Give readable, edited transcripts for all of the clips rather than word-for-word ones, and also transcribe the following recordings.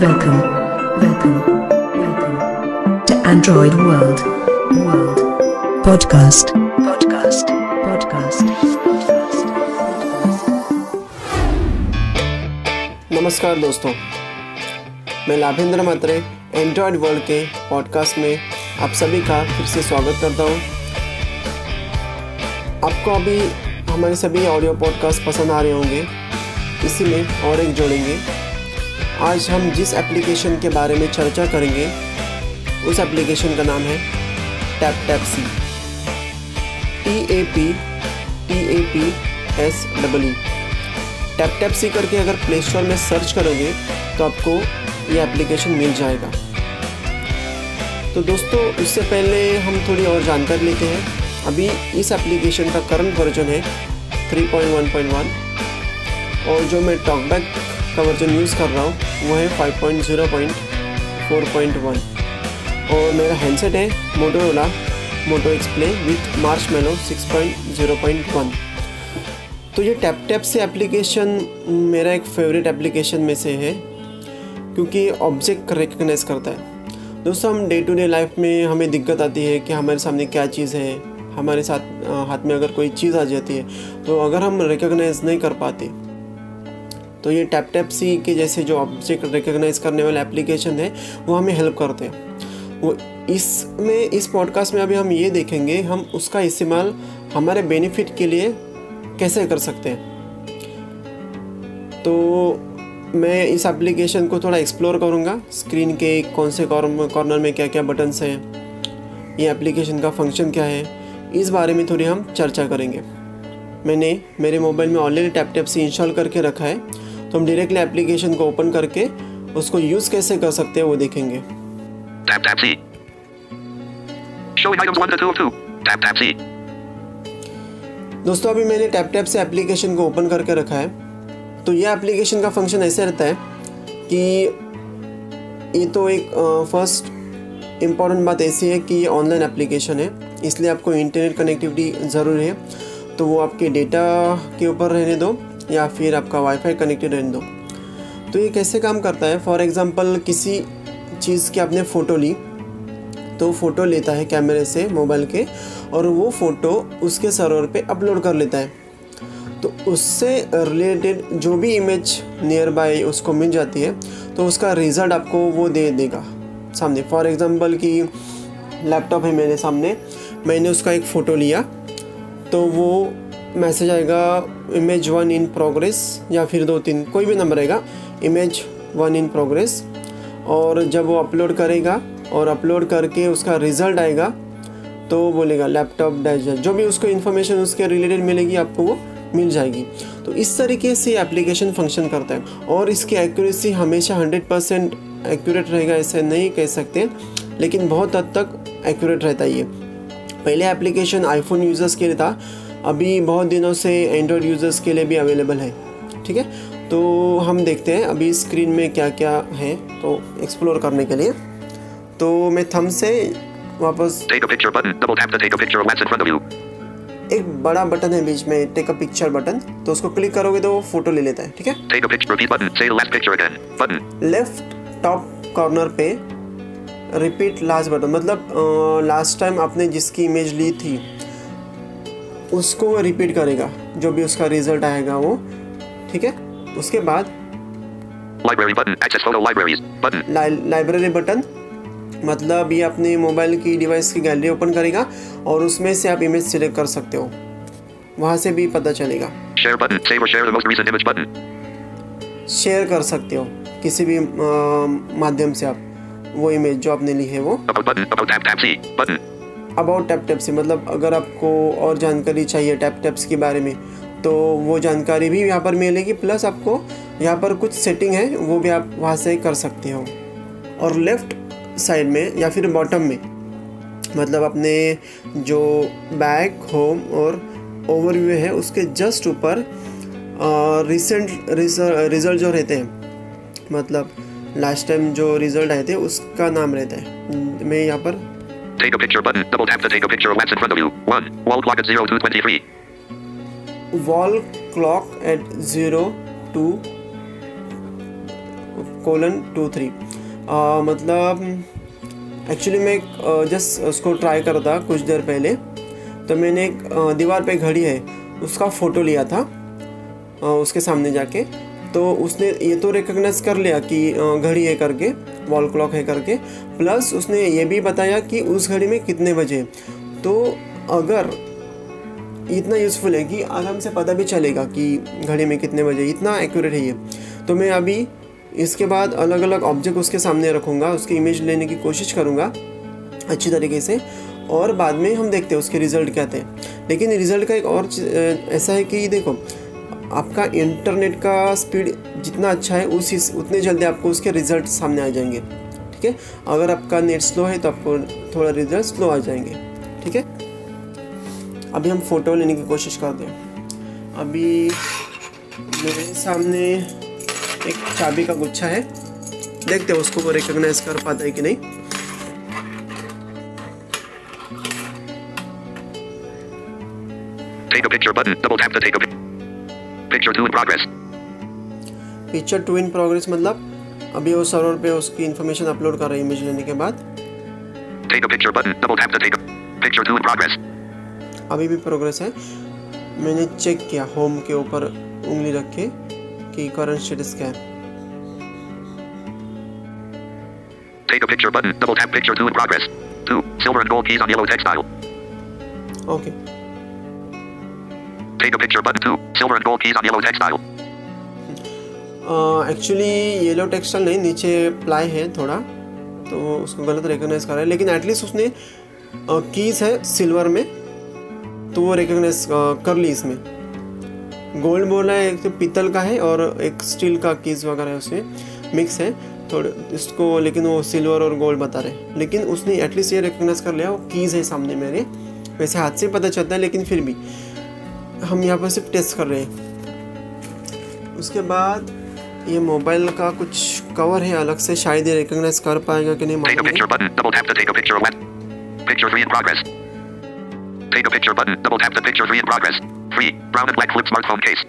Welcome, welcome to Android World Podcast. नमस्कार दोस्तों, मैं लाभेंद्र मात्रे एंड्रॉयड वर्ल्ड के पॉडकास्ट में आप सभी का फिर से स्वागत करता हूँ। आपको अभी हमारे सभी ऑडियो पॉडकास्ट पसंद आ रहे होंगे, इसी में और एक जोड़ेंगे। आज हम जिस एप्लीकेशन के बारे में चर्चा करेंगे उस एप्लीकेशन का नाम है TapTapSee, TapTapSee। TapTapSee करके अगर प्ले स्टोर में सर्च करोगे तो आपको ये एप्लीकेशन मिल जाएगा। तो दोस्तों, उससे पहले हम थोड़ी और जानकारी लेते हैं। अभी इस एप्लीकेशन का करंट वर्जन है 3.1.1 और जो मैं टॉकबैक का वर्जन यूज़ कर रहा हूँ वो है 5.0.4.1 और मेरा हैंडसेट है Motorola motto x play with Marshmallow 6.0.1। तो ये TapTapSee एप्लीकेशन मेरा एक फेवरेट एप्लीकेशन में से है क्योंकि ऑब्जेक्ट रिकग्नाइज करता है। दोस्तों, हम डे टू डे लाइफ में हमें दिक्कत आती है कि हमारे सामने क्या चीज़ है, हमारे साथ हाथ में अगर कोई चीज़ आ जाती है तो अगर हम रिकग्नाइज नहीं कर पाते तो ये TapTapSee के जैसे जो ऑब्जेक्ट रिकग्नाइज करने वाले एप्लीकेशन है वो हमें हेल्प करते हैं। वो इस पॉडकास्ट में अभी हम ये देखेंगे हम उसका इस्तेमाल हमारे बेनिफिट के लिए कैसे कर सकते हैं। तो मैं इस एप्लीकेशन को थोड़ा एक्सप्लोर करूँगा, स्क्रीन के कौन से कॉर्नर में क्या क्या बटन्स हैं, ये एप्लीकेशन का फंक्शन क्या है, इस बारे में थोड़ी हम चर्चा करेंगे। मैंने मेरे मोबाइल में ऑलरेडी TapTapSee इंस्टॉल करके रखा है, तो हम डायरेक्टली एप्लीकेशन को ओपन करके उसको यूज़ कैसे कर सकते हैं वो देखेंगे। TapTapSee. Showing items 1 to 2 of 2. TapTapSee. दोस्तों, अभी मैंने TapTapSee एप्लीकेशन को ओपन करके रखा है। तो यह एप्लीकेशन का फंक्शन ऐसे रहता है कि ये तो एक फर्स्ट इम्पॉर्टेंट बात ऐसी है कि ये ऑनलाइन एप्लीकेशन है, इसलिए आपको इंटरनेट कनेक्टिविटी ज़रूरी है। तो वो आपके डेटा के ऊपर रहने दो या फिर आपका वाईफाई कनेक्टेड रहने दो। तो ये कैसे काम करता है, फॉर एग्ज़ाम्पल किसी चीज़ की आपने फ़ोटो ली तो फ़ोटो लेता है कैमरे से मोबाइल के और वो फ़ोटो उसके सर्वर पे अपलोड कर लेता है। तो उससे रिलेटेड जो भी इमेज नियर बाय उसको मिल जाती है तो उसका रिज़ल्ट आपको वो दे देगा सामने। फॉर एग्ज़ाम्पल कि लैपटॉप है मेरे सामने, मैंने उसका एक फ़ोटो लिया तो वो मैसेज आएगा इमेज 1 इन प्रोग्रेस या फिर 2-3 कोई भी नंबर आएगा, इमेज 1 इन प्रोग्रेस। और जब वो अपलोड करेगा और अपलोड करके उसका रिज़ल्ट आएगा तो बोलेगा लैपटॉप डैश, जो भी उसको इन्फॉर्मेशन उसके रिलेटेड मिलेगी आपको वो मिल जाएगी। तो इस तरीके से एप्लीकेशन फंक्शन करता है और इसकी एक्यूरेसी हमेशा 100% एक्यूरेट रहेगा ऐसे नहीं कह सकते, लेकिन बहुत हद तक एक्यूरेट रहता है। ये पहले एप्लीकेशन आईफोन यूज़र्स के लिए था, अभी बहुत दिनों से एंड्रॉयड यूज़र्स के लिए भी अवेलेबल है। ठीक है, तो हम देखते हैं अभी स्क्रीन में क्या क्या है तो एक्सप्लोर करने के लिए। तो मैं थंब से वापस Take a picture button. Double tap to take a picture of what's in front of you. एक बड़ा बटन है बीच में, टेक अ पिक्चर बटन, तो उसको क्लिक करोगे तो वो फोटो ले लेता है। ठीक है, Take a picture. Repeat button. Say last picture again. Button. Left top corner पे रिपीट लास्ट बटन, मतलब लास्ट टाइम आपने जिसकी इमेज ली थी उसको वो रिपीट करेगा, जो भी उसका रिजल्ट आएगा वो। ठीक है, उसके बाद Library button. Access photo libraries. Button. Library button, मतलब ये अपने मोबाइल की डिवाइस की गैलरी ओपन करेगा और उसमें से आप इमेज सिलेक्ट कर सकते हो, वहाँ से भी पता चलेगा। Share button. Save or share the most recent image button. Share कर सकते हो किसी भी माध्यम से आप वो इमेज जो आपने ली है वो। About button. About TapTapSee. Button. About TapTapSee, मतलब अगर आपको और जानकारी चाहिए TapTapSee के बारे में तो वो जानकारी भी यहाँ पर मिलेगी, प्लस आपको यहाँ पर कुछ सेटिंग है वो भी आप वहाँ से कर सकते हो। और लेफ़्ट साइड में या फिर बॉटम में, मतलब अपने जो बैक, होम और ओवरव्यू है उसके जस्ट ऊपर रिसेंट रिज़ल्ट जो रहते हैं, मतलब लास्ट टाइम जो रिज़ल्ट आए थे उसका नाम रहता है। मैं यहाँ पर Take a picture button. Double tap to take a picture of what's in front of you. 1. Wall clock at 02:23. Wall clock at 02 2:3 मतलब एक्चुअली मैं जस्ट उसको ट्राई कर था कुछ देर पहले, तो मैंने एक दीवार पे घड़ी है उसका फ़ोटो लिया था उसके सामने जाके, तो उसने ये तो रिकग्नाइज कर लिया कि घड़ी है करके, वॉल क्लॉक है करके, प्लस उसने ये भी बताया कि उस घड़ी में कितने बजे। तो अगर इतना यूज़फुल है कि आराम से पता भी चलेगा कि घड़ी में कितने बजे, इतना एक्यूरेट है ये। तो मैं अभी इसके बाद अलग अलग ऑब्जेक्ट उसके सामने रखूँगा, उसकी इमेज लेने की कोशिश करूँगा अच्छी तरीके से, और बाद में हम देखते हैं उसके रिज़ल्ट क्या थे। लेकिन रिज़ल्ट का एक और ऐसा है कि देखो, आपका इंटरनेट का स्पीड जितना अच्छा है उतने जल्दी आपको उसके रिज़ल्ट सामने आ जाएंगे, ठीक है। अगर आपका नेट स्लो है तो आपको थोड़ा रिज़ल्ट स्लो आ जाएंगे, ठीक है। अभी हम फ़ोटो लेने की कोशिश करते हैं। अभी मेरे सामने एक चाबी का गुच्छा है, देखते हैं उसको वो रिकग्नाइज कर पाता है कि नहीं। Take a picture button. Double tap to take a picture 2 in progress. Picture 2 in progress मतलब अभी वो सर्वर पे उसकी इन्फॉर्मेशन अपलोड कर रहा है इमेज लेने के बाद। Take a picture button. Double tap to take a picture 2 in progress. अभी भी प्रोग्रेस है। मैंने चेक किया होम के ऊपर उंगली रख के कि करंट स्टेटस क्या है। Take a picture button. Double tap picture 2 in progress. 2. Silver and gold keys on yellow textile. Okay, Take a picture button 2. Silver and gold keys on yellow textile. Actually yellow textile नहीं, नीचे ply है थोड़ा, तो उसको गलत recognise कर रहा है। लेकिन एटलीस्ट उसने कीज़ है सिल्वर में, तो वो रिकग्नाइज कर ली। इसमें गोल्ड बोला है, एक तो पीतल का है और एक स्टील का कीज़ वगैरह है, उसमें मिक्स है थोड़े इसको, लेकिन वो सिल्वर और गोल्ड बता रहे। लेकिन उसने एटलीस्ट ये रिकग्नाइज कर लिया वो कीज़ है सामने मेरे। वैसे हाथ से पता चलता है, लेकिन फिर भी हम यहाँ पर सिर्फ टेस्ट कर रहे हैं। उसके बाद ये मोबाइल का कुछ कवर है अलग से, शायद ये रिकग्नाइज कर पाएगा कि नहीं Take a मालूम picture button. Double tap to take a picture of picture 3 in progress. Take a picture button. Double tap to picture 3 in progress. 3. Brown and black flip smartphone case.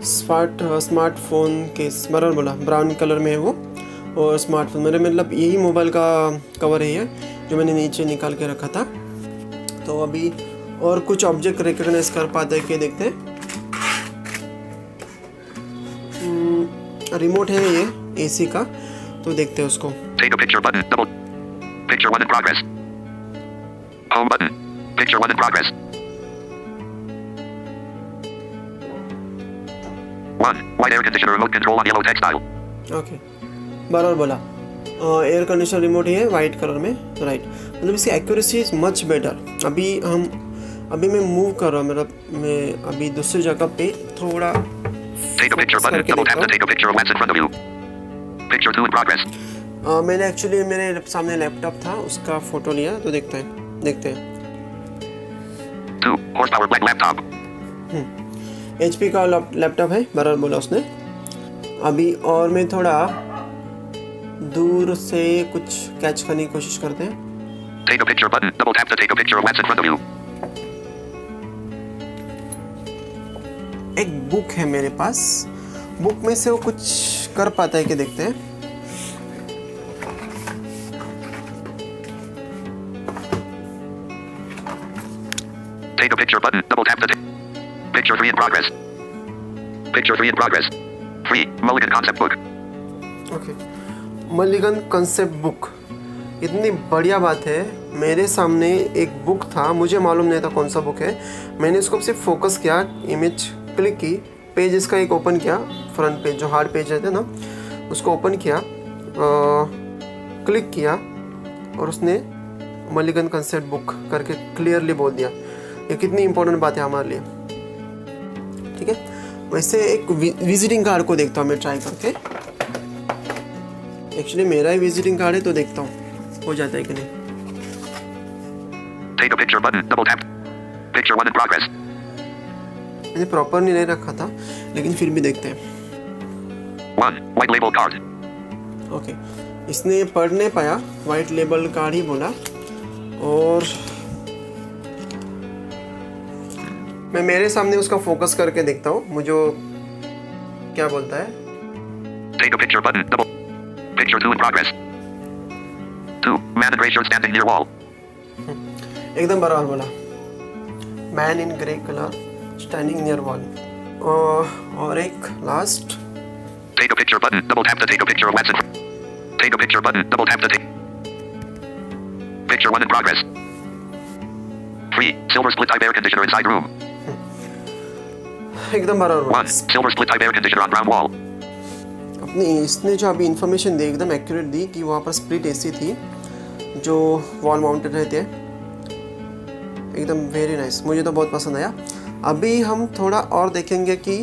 Smartphone case बराबर बोला, brown colour में है वो, और smartphone मेरे मतलब यही mobile का कवर है ये, जो मैंने नीचे निकाल के रखा था। तो अभी और कुछ ऑब्जेक्ट रिकग्नाइज कर पाते हैं कि देखते हैं। रिमोट है ये एसी का, तो देखते हैं उसको। Take a picture button. Double. Picture 1 in progress. Home button. Picture 1 in progress. 1. White air conditioner remote control on yellow textile. Okay, बराबर बोला। एयर कंडीशनर रिमोट ही है वाइट कलर में, राइट। मतलब इसकी एक्यूरेसी इज मच बेटर। अभी मैं move कर रहा हूँ, मतलब मैं अभी दूसरी जगह पे थोड़ा Take a picture button. Double tap to take a picture of what's in front of you. Picture 2 in progress. मैंने एक्चुअली मेरे सामने लैपटॉप था, उसका फोटो लिया, तो देखते हैं 2. Horsepower black laptop. HP का लैपटॉप है, बराबर बोला उसने। अभी और मैं थोड़ा दूर से कुछ कैच करने की कोशिश करते हैं। Take a picture button. Double tap to take a picture of what's in front of you. एक बुक है मेरे पास, बुक में से वो कुछ कर पाता है कि देखते हैं। Take a picture button. Double tap to take picture 3 in progress. Picture 3 in progress. 3. Mulligan concept book. Okay, Mulligan concept book, इतनी बढ़िया बात है। मेरे सामने एक बुक था, मुझे मालूम नहीं था कौन सा बुक है। मैंने इसको सिर्फ फोकस किया, इमेज क्लिक की, पेज इसका एक ओपन किया, फ्रंट पेज जो हार्ड पेज रहते हैं ना, उसको ओपन किया, क्लिक किया, और उसने मल्लिगन कंसेप्ट बुक करके क्लियरली बोल दिया। ये कितनी इंपॉर्टेंट बात है हमारे लिए, ठीक है। वैसे एक विजिटिंग कार्ड को देखता हूँ मैं ट्राई करके। एक्चुअली मेरा ही विजिटिंग कार्ड है, तो देखता हूँ हो जाता है कि नहीं। Take a picture button. Double tap. Picture 1 in progress. मैंने प्रॉपर नहीं रखा था, लेकिन फिर भी देखते हैं। 1. White label card. ओके, इसने पढ़ नहीं पाया, वाइट लेबल कार्ड ही बोला। और मैं मेरे सामने उसका फोकस करके देखता हूँ, मुझे क्या बोलता है। Take a picture button. Double. Picture 2 in progress. 2. Man in gray shirt standing near wall. एकदम बराबर बोला. Man in grey colour standing near wall. और एक last. Take a picture button. Double tap to take a picture of Watson. Take a picture button. Double tap to take. Picture 1 in progress. 3. Silver split type air conditioner inside room. एकदम बराबर. 1. Silver split type air conditioner on brown wall. अपनी इसने जो अभी information दी एकदम accurate दी कि वहाँ पर स्प्लिट एसी थी जो वॉल माउंटेड रहते हैं. एकदम वेरी नाइस. मुझे तो बहुत पसंद आया. अभी हम थोड़ा और देखेंगे कि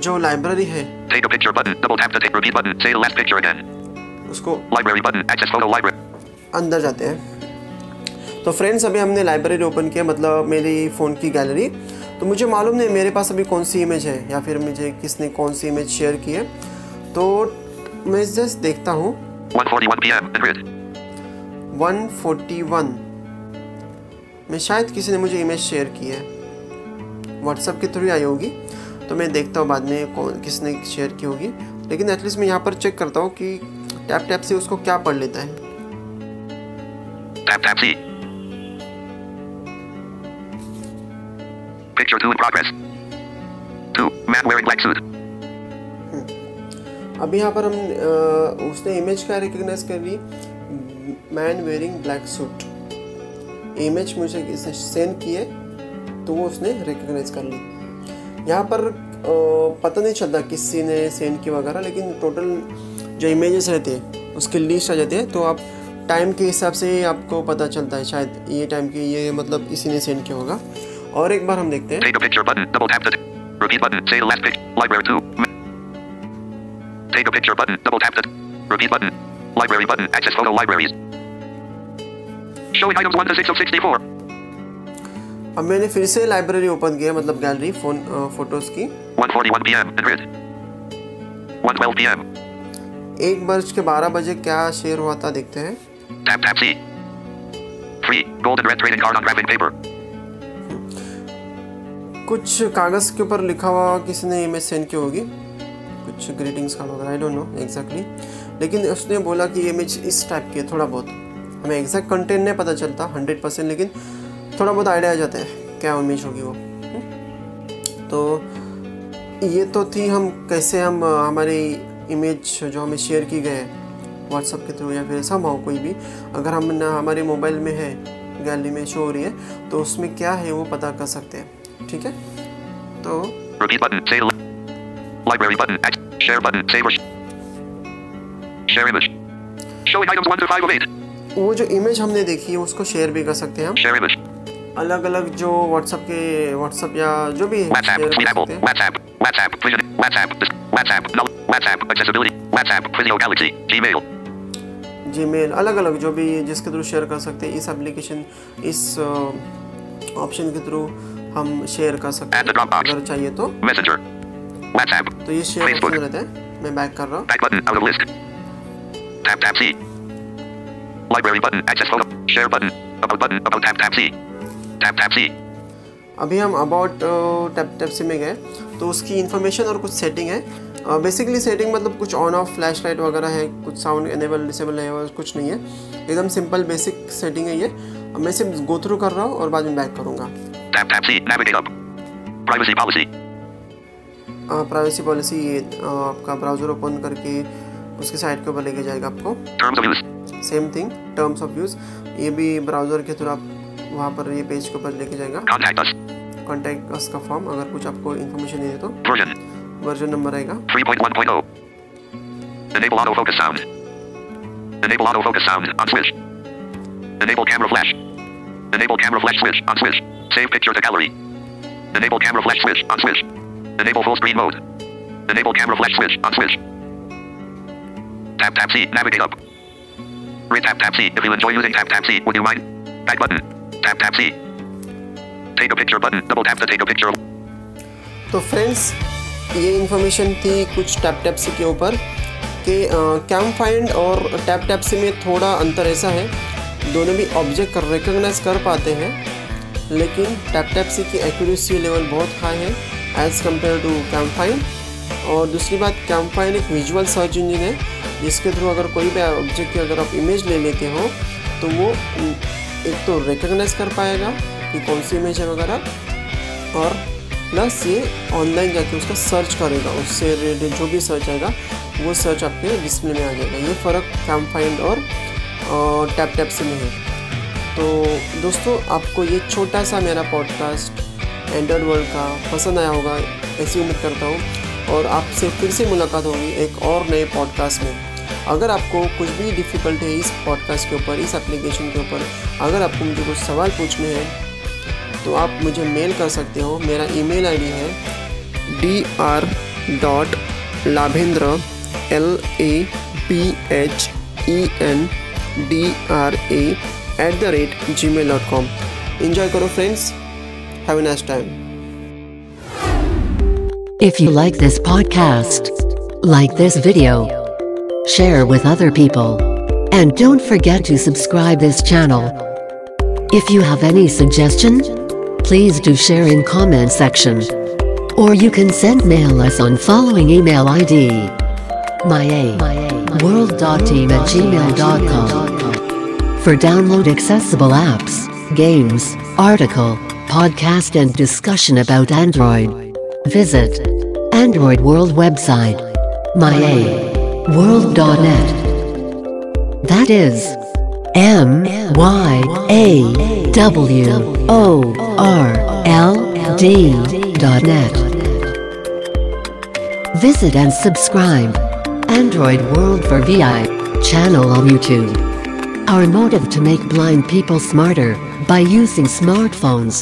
जो लाइब्रेरी है. Take a picture button. Double tap to take repeat button. Say the last picture again. उसको Library button. Access photo library. अंदर जाते हैं. तो फ्रेंड्स अभी हमने लाइब्रेरी ओपन किया, मतलब मेरी फ़ोन की गैलरी. तो मुझे मालूम नहीं मेरे पास अभी कौन सी इमेज है या फिर मुझे किसने कौन सी इमेज शेयर की है. तो मैं जस्ट देखता हूँ. 1:41 p.m. Grid. 1:41 में शायद किसी ने मुझे इमेज शेयर की है. व्हाट्सएप के थ्रू आई होगी. तो मैं देखता हूँ बाद में कौन किसने शेयर की होगी. लेकिन एटलीस्ट मैं यहाँ पर चेक करता हूँ कि टैप टैप से उसको क्या पढ़ लेता है. Tap tap C. Picture 2 in progress. 2. Man wearing black suit. अभी यहाँ पर हम उसने इमेज का रिकग्नाइज कर ली. Man wearing black suit. Image मुझे किसने सेंड की है तो वो उसने रिकग्नाइज कर ली. यहाँ पर पता नहीं चलता किसी ने सेंड की वगैरह, लेकिन टोटल जो इमेजेस रहते हैं उसकी लिस्ट आ जाती है. तो आप टाइम के हिसाब से आपको पता चलता है शायद ये टाइम की ये मतलब इसी ने सेंड किया होगा. और एक बार हम देखते हैं. Take a picture button. Double tap to repeat button. Say the last picture. Library 2. Take a picture button. Double tap to repeat button. Library button. Access photo libraries. Showing items 1 to 6 of 64. अब मैंने फिर से library open किया, मतलब gallery photos की. 1:41 p.m. Grid. 1:12 p.m. 1:12 क्या share हुआ था देखते हैं. Tap tap C. 3. Gold and red trading card on graphing paper. कुछ कागज़ के ऊपर लिखा हुआ किसी ने इमेज सेंड की होगी. कुछ ग्रीटिंग्स कार्ड वगैरह, आई डोंट नो एग्जैक्टली. लेकिन उसने बोला कि इमेज इस टाइप की है. थोड़ा बहुत हमें एग्जैक्ट कंटेंट नहीं पता चलता 100%, लेकिन थोड़ा बहुत आइडिया आ जाता है क्या इमेज होगी वो. तो ये तो थी हम कैसे हम हमारी इमेज जो हमें शेयर की गए व्हाट्सएप के थ्रू या फिर समहाउ कोई भी अगर हम हमारे मोबाइल में है गैलरी में शो हो रही है तो उसमें क्या है वो पता कर सकते हैं. ठीक है. तो repeat button. Say library button. Share button. Save or share image. Showing items 1 to 5 of 8. वो जो इमेज हमने देखी है उसको शेयर भी कर सकते हैं हम. Share image. अलग अलग जो व्हाट्सएप या जो भी WhatsApp. शेयर कर Apple. सकते हैं. WhatsApp. Vision. WhatsApp. WhatsApp. Accessibility. WhatsApp. Video Galaxy. Gmail. Gmail अलग अलग जो भी जिसके थ्रू शेयर कर सकते हैं. इस एप्लीकेशन इस ऑप्शन के थ्रू हम शेयर कर सकते हैं अगर चाहिए तो. Messenger. WhatsApp. तो ये शेयर Facebook. ऑप्शन रहता है. मैं बैक कर रहा हूँ. Back button. Out of list. Tap tap C. Library button. Access photo. Share button. About button. About tap tap C. Tap tap C. अभी हम अबाउट टैप टैप से में गए तो उसकी इन्फॉर्मेशन और कुछ सेटिंग है. बेसिकली सेटिंग मतलब कुछ ऑन ऑफ फ्लैश लाइट वगैरह है, कुछ साउंड इनेबल डिसेबल है और कुछ नहीं है. एकदम सिंपल बेसिक सेटिंग है ये. मैं सिर्फ गो थ्रू कर रहा हूँ और बाद में बैक करूँगा. Tap tap C. Navigate up. Privacy policy. Privacy policy ये आपका ब्राउज़र ओपन करके उसके साइट के ऊपर लेके जाएगा आपको. Terms of use. Same thing terms of use. ये भी ब्राउज़र के थ्रू आप वहाँ पर ये पेज के ऊपर लेके जाएगा. Contact us. कॉन्टैक्ट अस का फॉर्म अगर कुछ आपको इन्फॉर्मेशन नहीं है तो. Version. वर्जन नंबर आएगा. 3.1.0. Enable autofocus sound. Enable autofocus sound on switch. Enable camera flash. Enable camera flash switch on switch. Save picture to gallery. Enable camera flash switch on switch. Enable full screen mode. Enable camera flash switch on switch. Tap tap C. Navigate up. Re-tap tap C. If you enjoy using tap tap C, would you mind? Back button. Tap tap C. Take a picture button. Double tap to take a picture. तो friends ये information थी कुछ tap tap सी के ऊपर कि cam find और tap tap सी में थोड़ा अंतर ऐसा है. दोनों भी ऑब्जेक्ट रिकग्नाइज कर पाते हैं लेकिन टैप टैप सी की एक्यूरेसी लेवल बहुत हाई है as compare to CamFind. और दूसरी बात, कैम्पफायर एक विजुअल सर्च इंजन है जिसके थ्रू अगर कोई भी ऑब्जेक्ट की अगर आप इमेज ले लेते हो तो वो एक तो रिकग्नाइज कर पाएगा कि कौन सी इमेज है वगैरह, और प्लस ये ऑनलाइन जाके उसका सर्च करेगा, उससे रिलेटेड जो भी सर्च आएगा वो सर्च आपके डिस्प्ले में आ जाएगा। ये फ़र्क कैम्पफायर और टैप से में है। तो दोस्तों, आपको ये छोटा सा मेरा पॉडकास्ट एंड्रॉयड वर्ल्ड का पसंद आया होगा, ऐसी उम्मीद करता हूँ, और आपसे फिर से मुलाकात होगी एक और नए पॉडकास्ट में। अगर आपको कुछ भी डिफ़िकल्ट है इस पॉडकास्ट के ऊपर, इस एप्लीकेशन के ऊपर, अगर आपको मुझे कुछ सवाल पूछने हैं तो आप मुझे मेल कर सकते हो। मेरा ईमेल आईडी है dr.labhendra@gmail.com। एंजॉय करो friends, have a nice time. If you like this podcast, like this video, share with other people, and don't forget to subscribe this channel. If you have any suggestion, please do share in comment section, or you can send mail us on following email ID: world.team@gmail.com. For download accessible apps, games, article, podcast and discussion about Android, visit Android World website, myaworld.net. That is myaworld.net. Visit and subscribe Android World for VI channel on YouTube. Our motive to make blind people smarter by using smartphones.